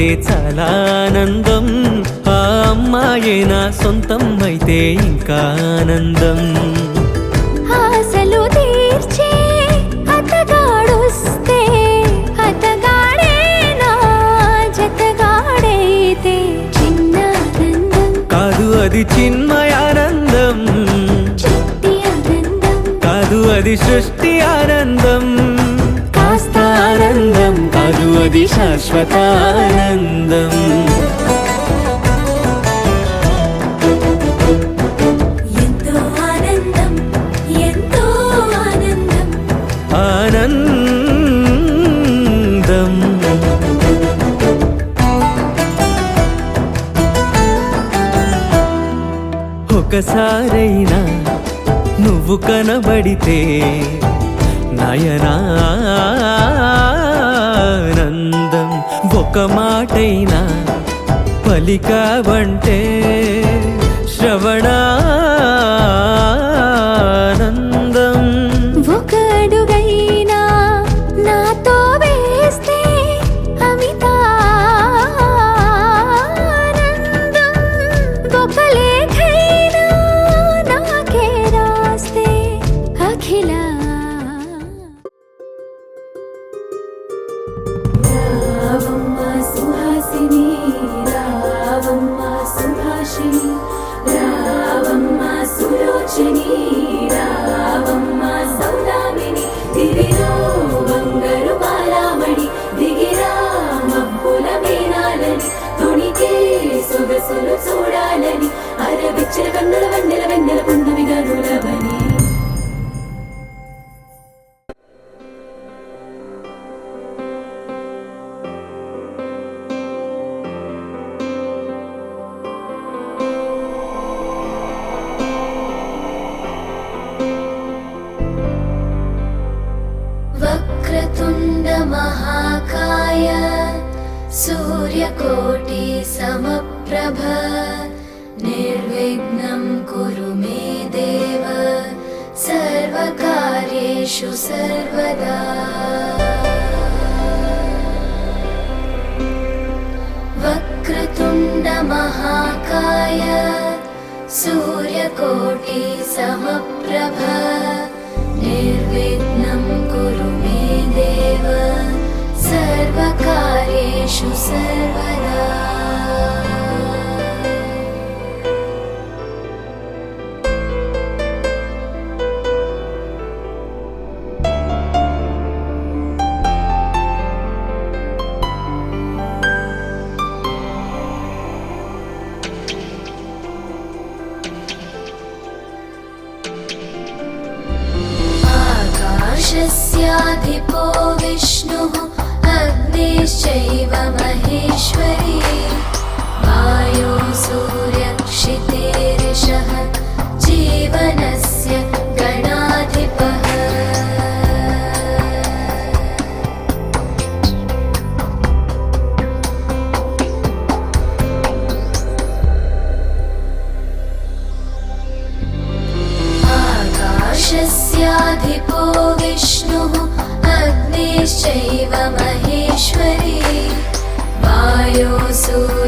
అయితే చాలా ఆనందం. ఆ అమ్మాయే నా సొంతం అయితే ఇంకా ఆనందం. ఆశలు తీర్చే అతగాడొస్తే అతగాడే నా జతగాడైతే చిన్న ఆనందం కాదు అది చిన్మయానందం, చిట్టి ఆనందం కాదు అది సృష్టి ఆనందం. కాస్త ఆనందం కాదు అది శాశ్వత ఆనందం. ఎంతో ఆనందం ఎంతో ఆనందం ఆనందం. ఒకసారైనా నువ్వు కనబడితే నయనానందం. ఒక మాటైనా పలికావంటే శ్రవణానందం. ఒక అడుగైనా నాతో వేస్తే అమితానందం. ఒక లేఖైనా నాకే రాస్తే అఖిల. రావమ్మ సుహాసిని రావమ్మ సుభాషిణి రావమ్మ సులోచని రావమ్మ సౌదామిని దివిలో బంగారు బాలామణి దిగిరా మబ్బుల మేనాలని తొణికే సొగసులు చూడాలని అరవిచ్చిన కన్నుల వన్నెల వెన్నెల పున్నమి గనులవని. వక్రతుండ మహాకాయ సూర్యకోటి సమప్రభ నిర్విఘ్నం కురు మే దేవ సర్వకార్యేషు సర్వదా. వక్రతుండ మహాకాయ సూర్యకోటి సమప్రభ నిర్విఘ్నం కురు మే దేవ సర్వకార్యేషు సర్వదా. आकाशस्याधिपो विष्णुः अग्निश्चैव महेश्वरी वायो सूर्यक्षितेरिषः जीवनस्य गणाधिपः. आकाशस्याधिपो विष्णुः अग्निश्चैव महेश्वरी वायो सूर्यक्षितेरिषः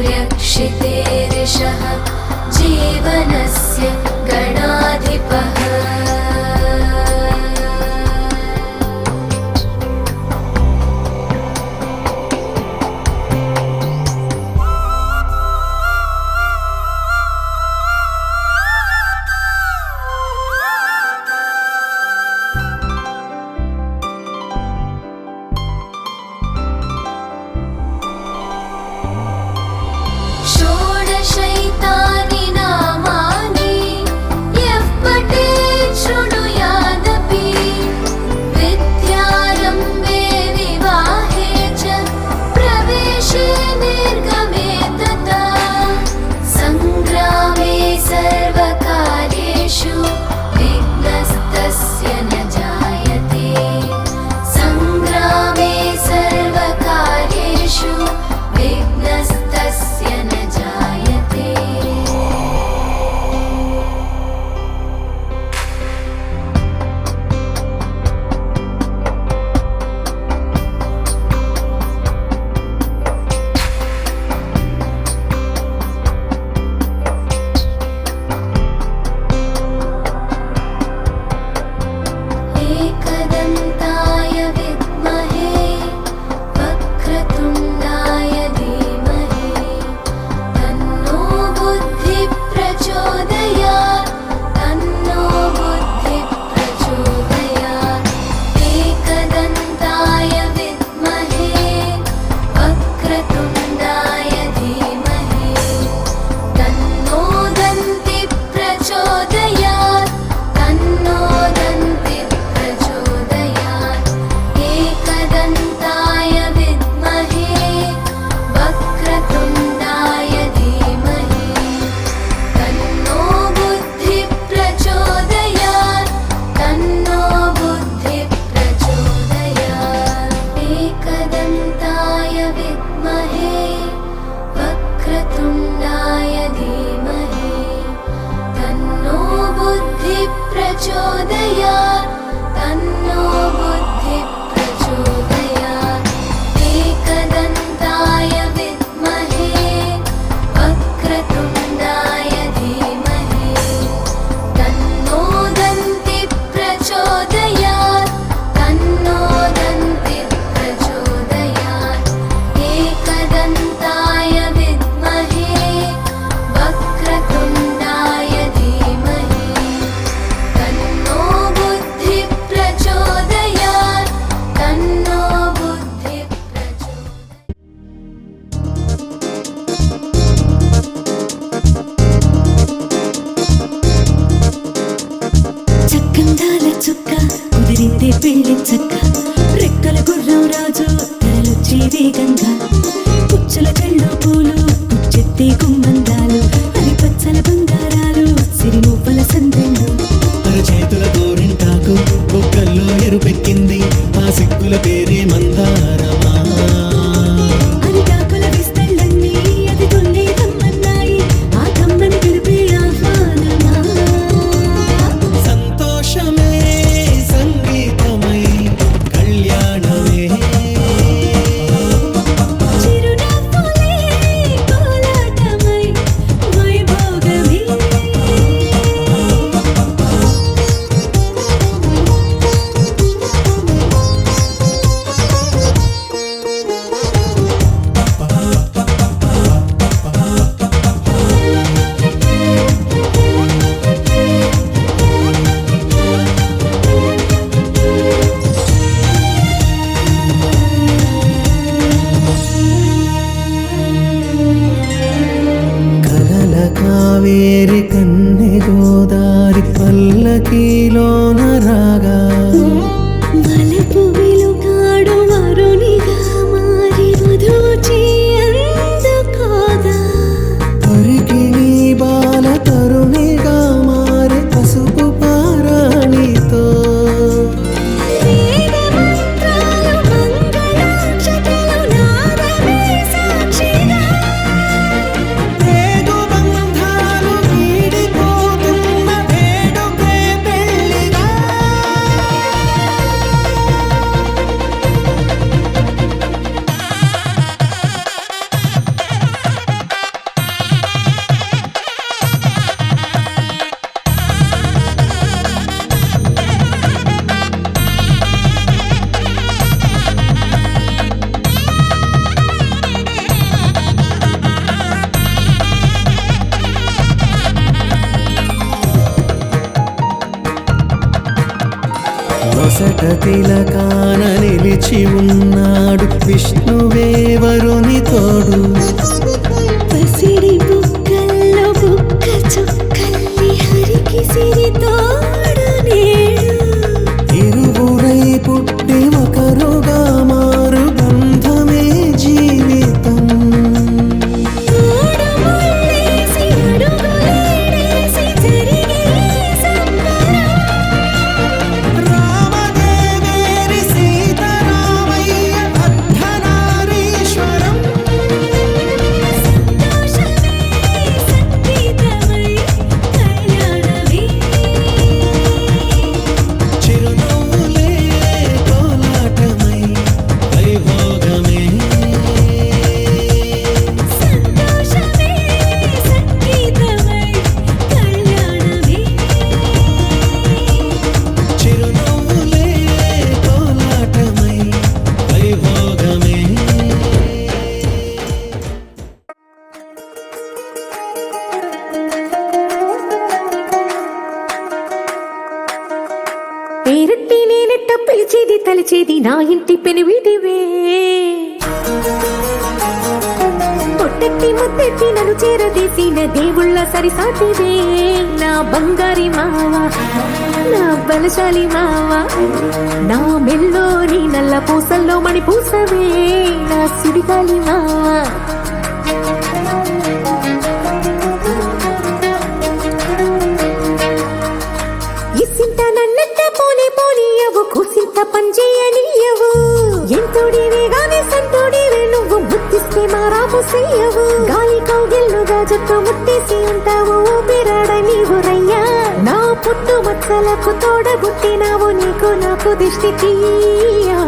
బాసట తిలకాన నిలిచి ఉన్నాడు విష్ణువే వరుని తోడు. పసిడి బుక్కల్లో బుక్క చుక్కల్లి హరికి సిరి తోడు నేడు. ఇరువురై పుట్టి ఒకరుగా మారు బంధమే జీవితం. తోడు ముళ్ళేసి అడుగులేసి జరిగే సంబరం. రామదేవేరి సీతారామయ్య అర్ధనారీశ్వరం. సంతోషమే సంగీతమై కళ్యాణమే. చిరునవ్వులే కోలాటమై వైభోగమే. సంతోషమే సంగీతమై కళ్యాణమే. చిరునవ్వులే కోలాటమై వైభోగమే. పేరట్టి నేనెట్ట పిలిచేది తలిచేది నా ఇంటి పెనివిటివే. పొట్టెట్టి ముద్దెట్టి నన్ను చేరదీసిన దేవుళ్ళ సరిసాటివే. నా బంగారి మావా నా బలశాలి మావా. నా మెల్లోని నల్ల పూసల్లో మణి పూసవే నా సుడిగాలి మావా. ఇసింత నన్నట్ట పోనే పోనీయవు కూసింత పనిచేయనీయవు. ఎంతోడివే గాని సంతోడివే నువ్వు ముద్దిస్తే మారాము చెయ్యవు. గాలి కౌగిల్లుగా జట్టు ముట్టేసి ఉంటావు ఊపిరాడ నీవు రయ్యా. నా పుట్టు మచ్చలకు తోడబుట్టినావు నీకు నాకు దిష్టి తీయా.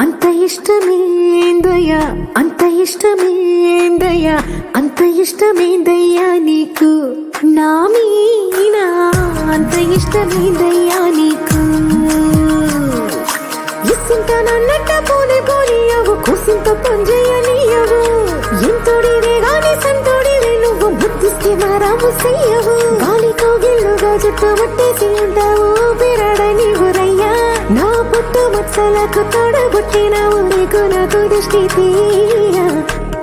అంత ఇష్టమేందయ్యా అంత ఇష్టమేందయ్యా అంత ఇష్టమేందయ్యా నీకు నా మీనా. అంత ఇష్టమేందయ్యా నీకు. ఇసింత నన్నట్ట పోనే పోనీయవు కూసింత పనిచేయనీయవు. ఎంతోడివే గాని సంతోడివే నువ్వు ముద్దిస్తే మారాము చెయ్యవు. గాలి కౌగిల్లుగా జట్టు ముట్టేసి ఉంటావు ఊపిరాడ నీవు రయ్యా. నా పుట్టు మచ్చలకు తోడబుట్టినావు నీకు నాకు దిష్టి తీయా.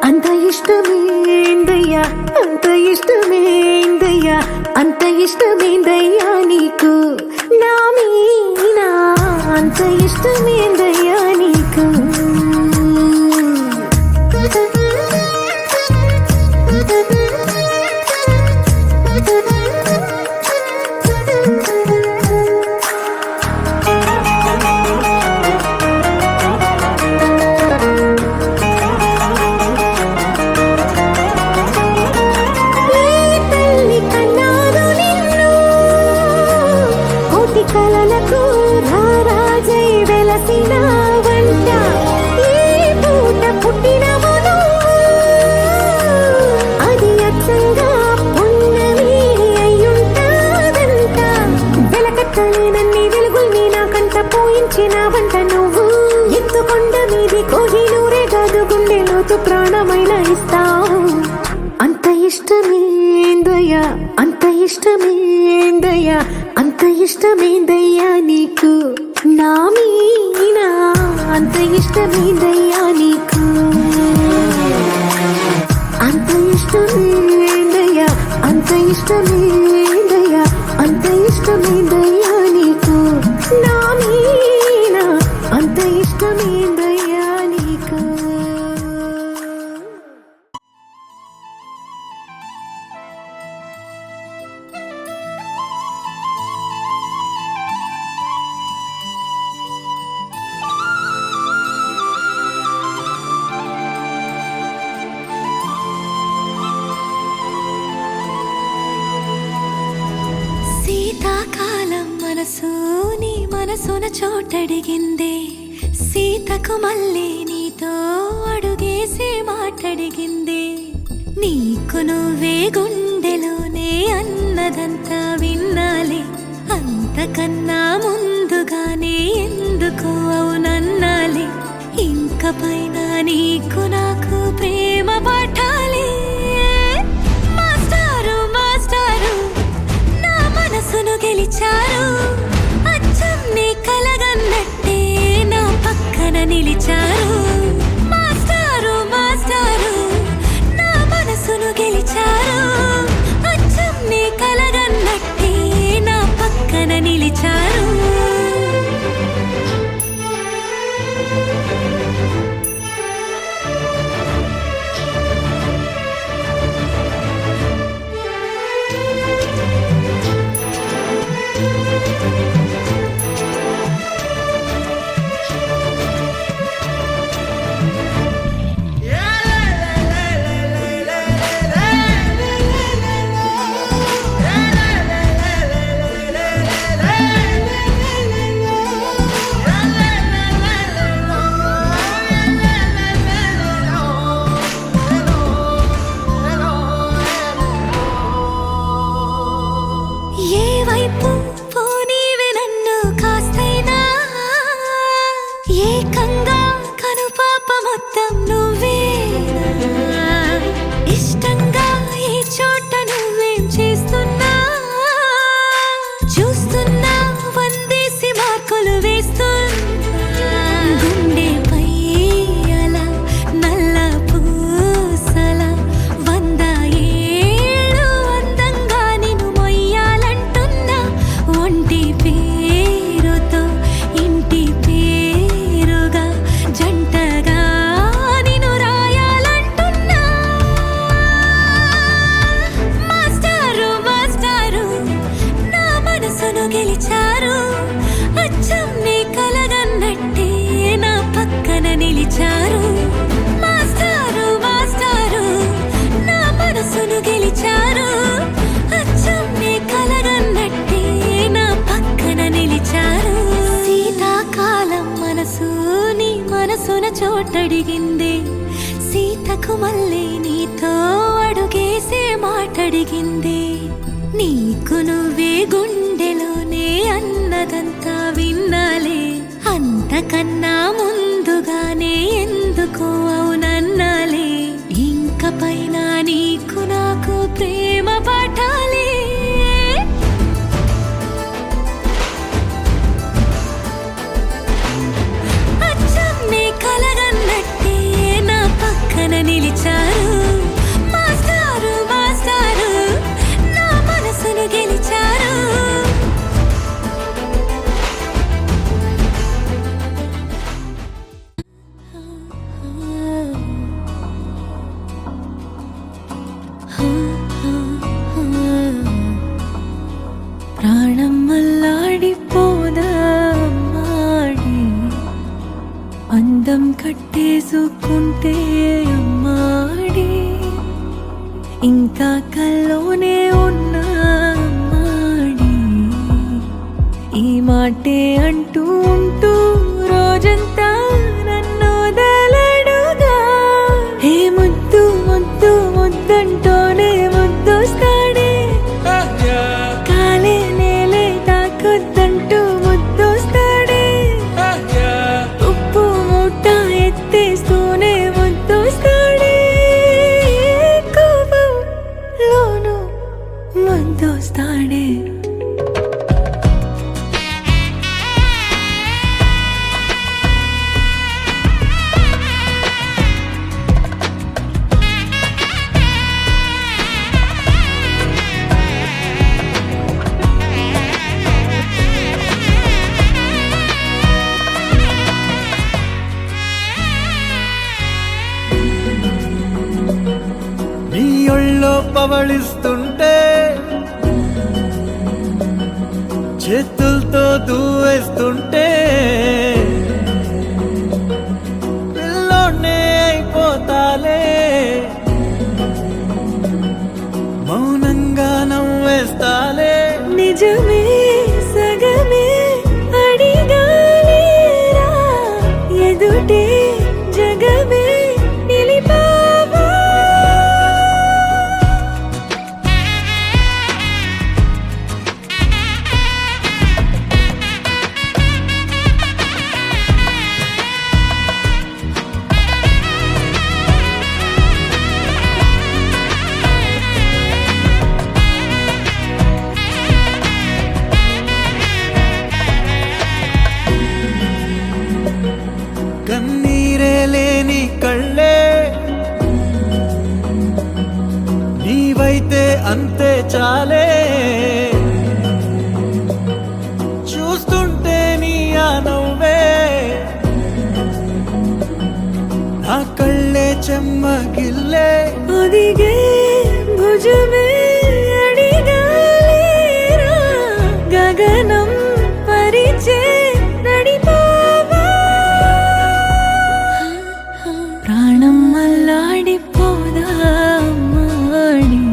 అంత ఇష్టమేందయ్యా అంత ఇష్టమేందయ్యా అంత ఇష్టమేందయ్యా నీకు నా మీనా. అంత ఇష్టమేందయ్యా నీకు. ఏ తల్లి కన్నాదు నిన్ను కోటి కలలకు రారాజై వెలసిన వంట. ఏ పూట పుట్టినవు నువ్వు అది అచ్చంగా పున్నమి అయ్యుంటాదంట. వెలకట్టలేనన్ని వెలుగుల్ని నాకంట పోయించిన వంట నువ్వు. ఎత్తు కొండ మీది కోహినూరే కాదు గుండె లోతు ప్రాణమైన ఇస్తావు. అంత ఇష్టమేందయ్యా అంత ఇష్టమేందయ్యా అంత ఇష్టమేందయ్యా నీకు నా మీనా. అంత ఇష్టమేందయ్యా నీకు. అంత ఇష్టమేందయ్యా అంత ఇష్టమేందయ్యా అంత ఇష్టమేందయ్యా నీకు నా మీనా. అంత ఇష్టమేందయ్యా నీకు. శీతాకాలం మనసు నీ మనసున చోటడిగిందే. సీతకు మళ్ళీ నీతో అడుగేసే మాటడిగిందే. నీకు నువ్వే గుండెలోనే అన్నదంతా విన్నాలే. అంతకన్నా ముందుగానే ఎందుకు అవునన్నాలే. ఇంక పైన నీకు నాకు ప్రేమ పాఠాలే. మాస్టారు మాస్టారు నా మనసును గెలిచారు. అచ్చం నీ కలగన్నట్టు మనసును గెలిచారు. అచ్చం నీ కలగన్నట్టే నా పక్కన నిలిచారు. శీతాకాలం మనసు నీ మనసున చోటడిగింది. సీతకు మళ్ళీ నీతో అడుగేసే మాటడిగింది. నీకు నువ్వే గుండెలోనే అన్నదంతా విన్నాలే. అంతకన్నా ముందుగానే ఎందుకో అవునన్నాలే. ఇంక పైన నీకు నాకు ప్రేమ పాఠాలే. అచ్చం నీ కలగన్నట్టే నా పక్కన నిలిచారు. మాస్టారు మాస్టారు నా మనసును గెలిచారు. ప్రాణం అల్లాడిపోదా అమ్మాడి. అందం కట్టేసుకుంటే అమ్మాడి. ఇంకా కల్లోనే ఉన్నా అమ్మాడి. ఈ మాటే అంటూ ఉంటూ రోజంతా నన్ను వదలడుగా. ఏ ముద్దు ముద్దు ముద్దంటూనే ముద్దొస్తాడే. కాలే నేలే తాకొద్దంటూ ముద్దొస్తాడే. ఉప్పు మూట ఎత్తేస్తూనే ముద్దొస్తాడే. కోపంలోనూ ముద్దొస్తాడే. నీ ఒళ్ళో పవళిస్తుంటే చేతులతో దూవేస్తుంటే పిల్లోనే అయిపోతాలే. మౌనంగా నవ్వేస్తాలే. నిజమే సగమే అడిగాలేరా. ఎదుటే జగమే నిలిపావా. కన్నీరే లేని కళ్ళే నీవైతే అంతే చాలే. చూస్తుంటే నీ ఆ నవ్వే నా కళ్ళే చెమ్మగిల్లే. ఒదిగే భుజమే అడిగాలేరా. గగనం పరిచే నడిపావా. ప్రాణం అల్లాడిపోదా అమ్మాడి.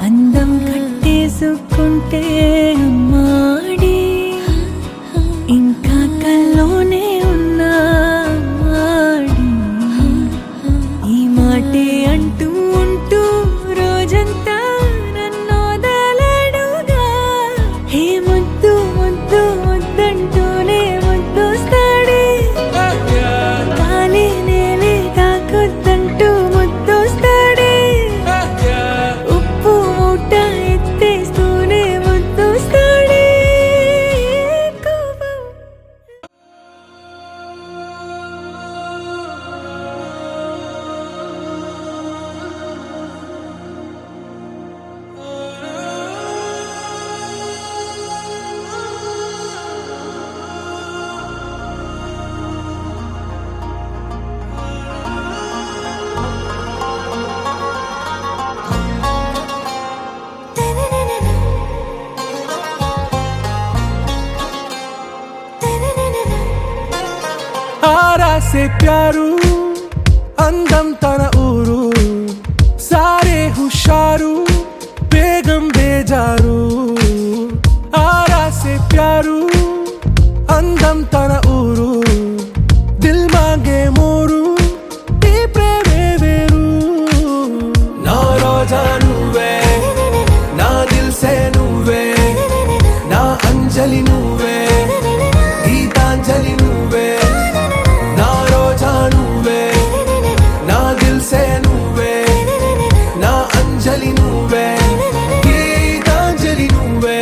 అందం కట్టేసుకుంటే అమ్మాడి. ఇంకా కల్లోనే ఉన్నా అమ్మాడి. ఈ మాటే అంటూ ఉంటూ రోజంతా నన్ను వదలడుగా. హే ముద్దు ముద్దు ముద్దంటూనే ముద్దొస్తాడే. కాలే నేలే తాకొద్దంటూ ముద్దొస్తాడే. ఉప్పు మూట ఎత్తేస్తూనే ముద్దొస్తాడే. కోపం ఆరాసే ప్యారు అందం తన ఊరు. సారే హుషారు బేగం బేజారు ఆరా సే ప్యారు అందం తన ఊరు దిల్ మాంగే మోరు ఈ ప్రేమే వేరు నా రోజా నువ్వే నా దిల్ సే నువ్వే నా అంజలి నువ్వే గీతాంజలి నువ్వే నా రోజా నువ్వే నా దిల్ సే నువ్వే నా అంజలి నువ్వే గీతాంజలి నువ్వే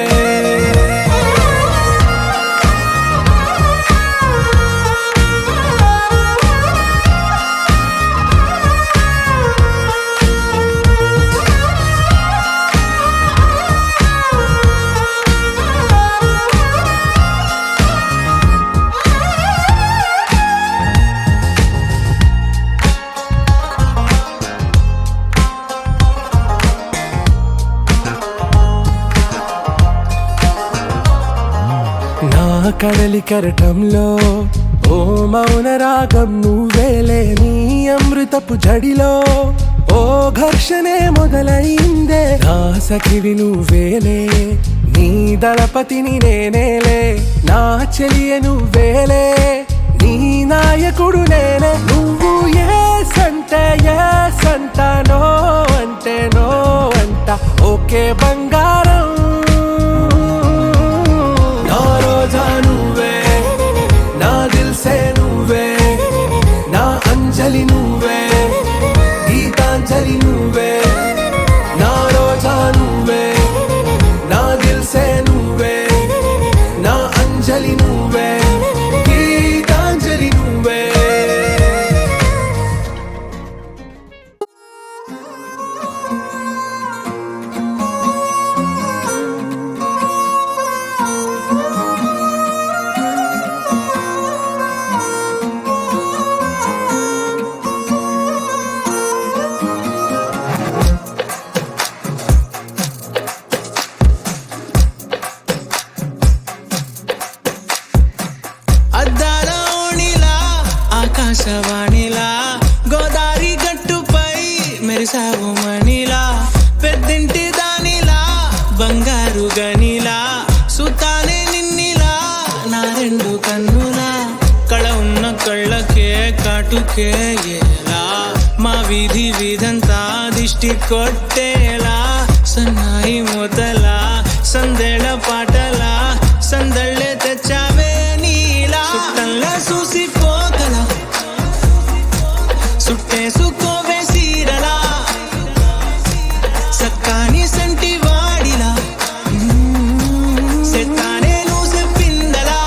నా కడలి కరటంలో ఓ మౌన రాగం నువ్వేలే నీ అమృతపు జడిలో ఓ ఘర్షణే మొదలైందే నా సఖివి నువ్వేలే నీ దళపతిని నేనేలే నా చెలియ నువ్వేలే నీ నాయకుడు నేనే నువ్వు ఏ సంట నో అంటే నో అంట ఓకే బంగారం నా రోజా నువ్వే నా దిల్ సే నువ్వే నా అంజలి నువ్వే గీతాంజలి నువ్వే నా రోజా నువ్వే నా దిల్ సే నువ్వే నా అంజలి నువ్వే గీతాంజలి నువ్వే అద్దాల ఓణిలా ఆకాశవాణిలా గోదారి గట్టుపై మెరిసావు మణిలా పెద్దింటి దానిలా బంగారు గనిలా సుతానే నిన్నిలా నా రెండు కన్నులా కళ ఉన్న కళ్ళకే కాటుకే ఎలా మా వీధి వీధంతా దిష్టి కొట్టేలా సన్నాయి మొదలా సందేళ పాటలా సందళ్ళే తెచ్చావే నీలా సుట్టంలా చూసిపోగల సుట్టేసుకోవే సీరలా సక్కాని సంటి వాడిలా సెత్తానే నువ్వు చెప్పిందలా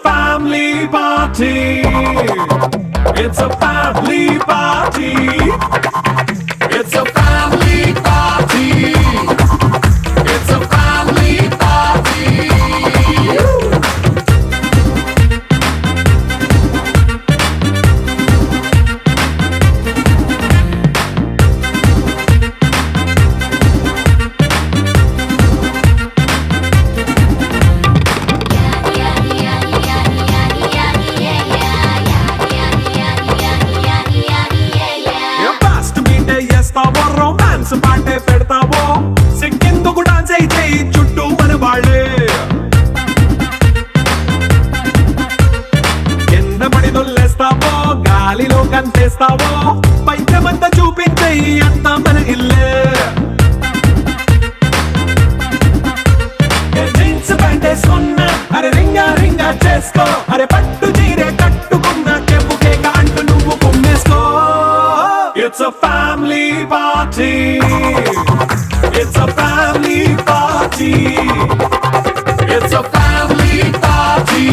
family party. It's a family party. It's a family party. It's a family party. Fast beat చేస్తావో రొమాన్స్ పాటే పెడతావో సిక్కిందుకు డాన్స్ అయితే చుట్టూ మన వాళ్ళే కింద పడి దొల్లేస్తావో గాలిలో కంతేస్తావో పైకమంతా చూపించే అంతా మన ఇల్లే జీన్స్ ప్యాంటేసుకున్నా అరే రింగా రింగా చేసుకో అరే పట్టు చీరే కట్టుకున్న కెప్పు కేక అంటూ నువ్వు కుమ్మేసుకో It's a family party. It's a family party. It's a family party.